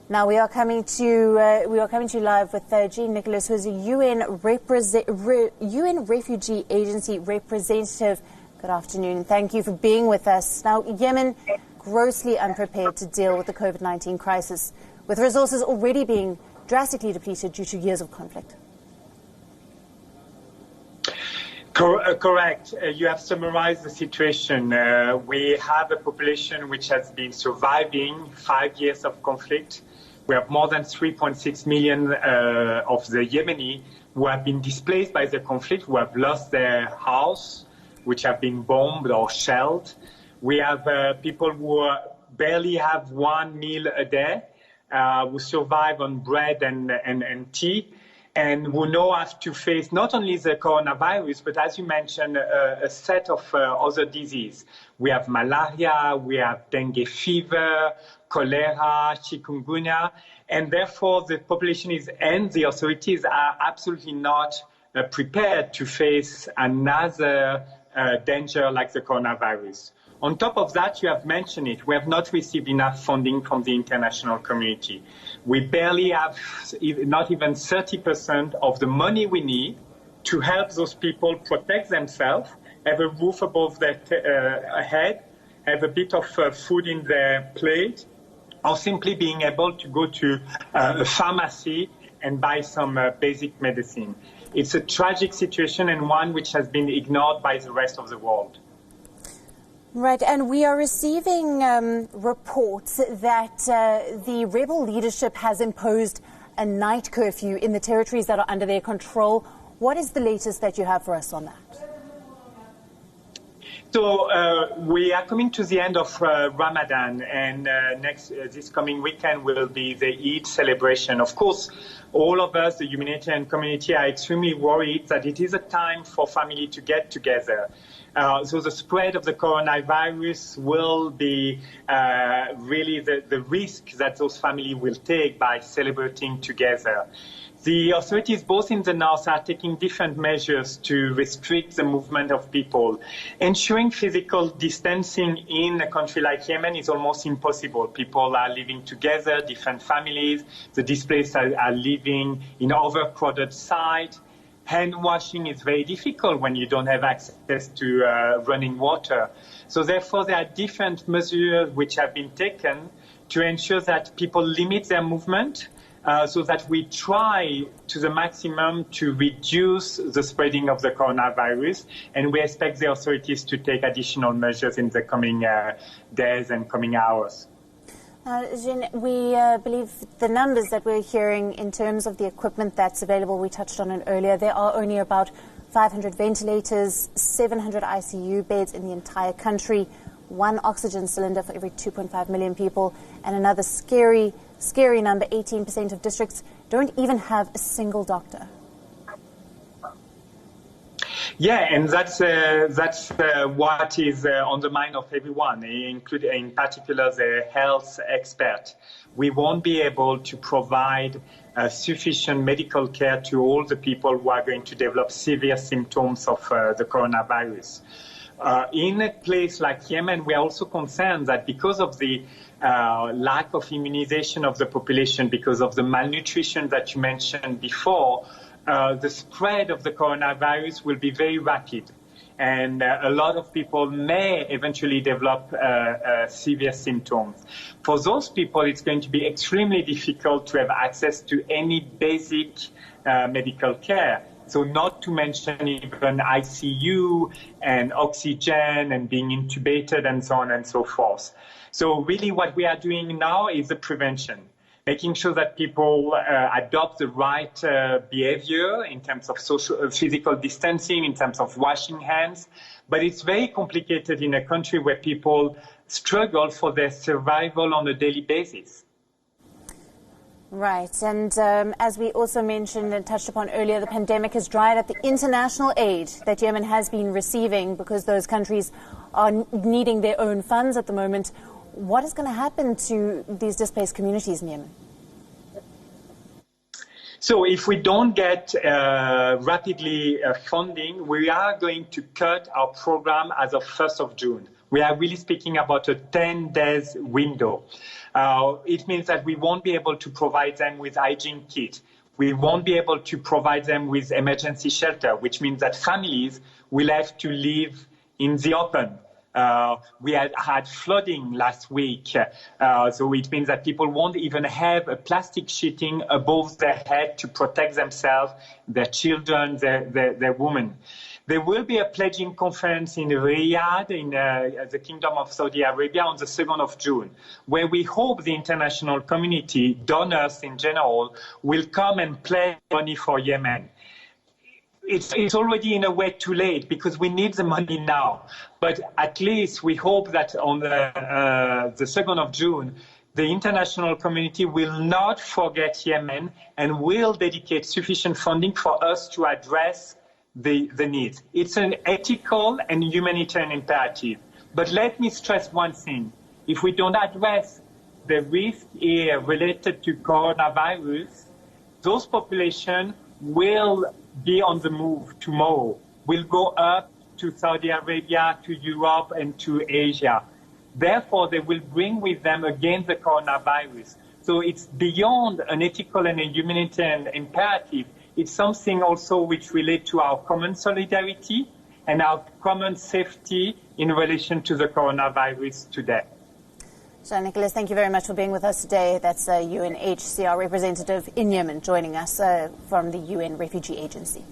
Now we are coming to you live with Jean Nicholas, who is a UN Refugee Agency representative. Good afternoon. Thank you for being with us. Now, Yemen grossly unprepared to deal with the COVID-19 crisis, with resources already being drastically depleted due to years of conflict. Correct. You have summarized the situation. We have a population which has been surviving 5 years of conflict. We have more than 3.6 million of the Yemeni who have been displaced by the conflict, who have lost their house, which have been bombed or shelled. We have people who barely have one meal a day, who survive on bread and tea, and who now have to face not only the coronavirus, but as you mentioned, a set of other diseases. We have malaria, we have dengue fever, cholera, chikungunya, and therefore the population and the authorities are absolutely not prepared to face another danger like the coronavirus. On top of that, you have mentioned it, we have not received enough funding from the international community. We barely have not even 30% of the money we need to help those people protect themselves, have a roof above their head, have a bit of food in their plate, or simply being able to go to a pharmacy and buy some basic medicine. It's a tragic situation and one which has been ignored by the rest of the world. Right, and we are receiving reports that the rebel leadership has imposed a night curfew in the territories that are under their control. What is the latest that you have for us on that? So we are coming to the end of Ramadan, and this coming weekend will be the Eid celebration. Of course, all of us, the humanitarian community, are extremely worried that it is a time for family to get together. So the spread of the coronavirus will be really the risk that those families will take by celebrating together. The authorities, both in the north, are taking different measures to restrict the movement of people. Ensuring physical distancing in a country like Yemen is almost impossible. People are living together, different families. The displaced are living in overcrowded sites. Hand washing is very difficult when you don't have access to running water. So therefore, there are different measures which have been taken to ensure that people limit their movement, so that we try to the maximum to reduce the spreading of the coronavirus, and we expect the authorities to take additional measures in the coming days and coming hours. Jean, we believe the numbers that we're hearing in terms of the equipment that's available, we touched on it earlier, there are only about 500 ventilators, 700 ICU beds in the entire country, one oxygen cylinder for every 2.5 million people, and another scary number, 18% of districts don't even have a single doctor. Yeah, and that's what is on the mind of everyone, including in particular the health expert. We won't be able to provide sufficient medical care to all the people who are going to develop severe symptoms of the coronavirus. In a place like Yemen, we are also concerned that because of the lack of immunization of the population, because of the malnutrition that you mentioned before, the spread of the coronavirus will be very rapid. And a lot of people may eventually develop severe symptoms. For those people, it's going to be extremely difficult to have access to any basic medical care. So not to mention even ICU and oxygen and being intubated and so on and so forth. So really what we are doing now is the prevention, making sure that people adopt the right behavior in terms of physical distancing, in terms of washing hands. But it's very complicated in a country where people struggle for their survival on a daily basis. Right, and as we also mentioned and touched upon earlier, the pandemic has dried up the international aid that Yemen has been receiving because those countries are needing their own funds at the moment. What is going to happen to these displaced communities in Yemen? So if we don't get rapidly funding, we are going to cut our program as of 1st of June. We are really speaking about a 10 days window. It means that we won't be able to provide them with hygiene kit. We won't be able to provide them with emergency shelter, which means that families will have to live in the open. We had flooding last week, so it means that people won't even have a plastic sheeting above their head to protect themselves, their children, their women. There will be a pledging conference in Riyadh, in the Kingdom of Saudi Arabia, on the 2nd of June, where we hope the international community, donors in general, will come and pledge money for Yemen. It's already in a way too late because we need the money now. But at least we hope that on the 2nd of June, the international community will not forget Yemen and will dedicate sufficient funding for us to address the needs. It's an ethical and humanitarian imperative. But let me stress one thing. If we don't address the risk here related to coronavirus, those populations will be on the move tomorrow, will go up to Saudi Arabia, to Europe, and to Asia. Therefore, they will bring with them again the coronavirus. So it's beyond an ethical and a humanitarian imperative. It's something also which relates to our common solidarity and our common safety in relation to the coronavirus today. Jean-Nicolas, thank you very much for being with us today. That's a UNHCR representative in Yemen joining us from the UN Refugee Agency.